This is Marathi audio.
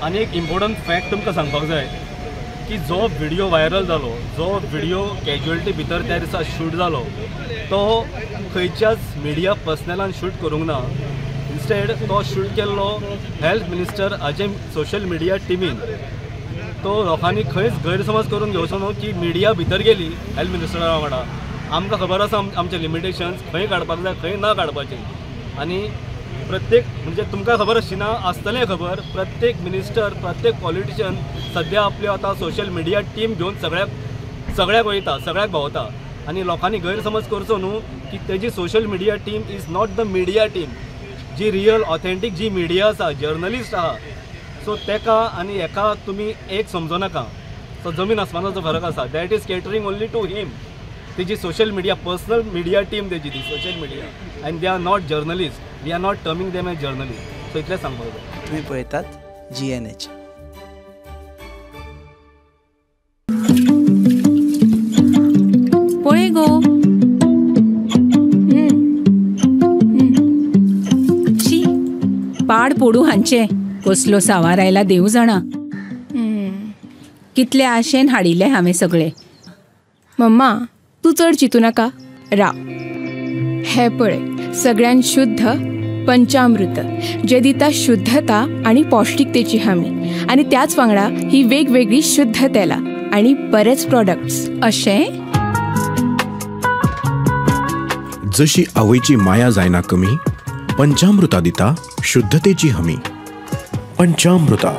आनी एक इम्पॉर्टंट फॅक्ट तुमकां सांगपाक जाय की जो व्हिडिओ व्हायरल जालो, जो व्हिडिओ कॅज्युअलिटी भितर त्या दिसा शूट जालो, तो खंयच्याच मिडिया पर्सनलान शूट करूंक ना. इन्स्टेड तो शूट केल्लो हेल्थ मिनिस्टर हाजे सोशल मिडिया टिमीन. तो लोकांनी खंयच गैरसमज करून घेवचो न्हू की मिडिया भितर गेली हेल्थ मिनिस्टरा वांगडा. आमकां खबर आसा आमचे लिमिटेशन्स खंय काडपाक जाय खंय ना काडपाचें. आनी प्रत्येक म्हणजे तुमकां खबर आसचिना, आसतलें खबर, प्रत्येक मिनिस्टर प्रत्येक पॉलिटिशियन सद्या आपली आतां सोशल मिडिया टीम घेवन सगळ्याक वयता, सगळ्याक भोंवता. आनी लोकांनी गैरसमज करचो न्हू की तेजी social media team is not the media team. जी रियल ऑथेंटीक जी मिडिया आसा, जर्नलिस्ट आहा, सो तेका आनी हेका तुमी एक समजो नाका. सो जमीन आसमानाचो फरक आसा. That is catering only to him. तेजी social media personal media team तेजी ती social media, and they are not journalist. We are not terming them as journalist. So इतलें सांगपाक जाय. तुम्ही पळयतात GNH. पळय गो, शी पाड पडू हांचे. कसलो सावार आयला देव जाणा. कितले आशेन हाडिल्ले हांवें सगळे. मम्मा तू चड चितू नाका. राव, हे पळय सगळ्यान शुद्ध पंचामृत जे दिता शुद्धता आणि पौष्टिकतेची हमी. आणि त्याच वांगडा ही वेगवेगळी शुद्ध तेला आणि बरेच प्रोडक्ट्स. अशें जशी आवयची माया जायना कमी, पंचामृता दिता शुद्धतेची हमी. पंचामृता.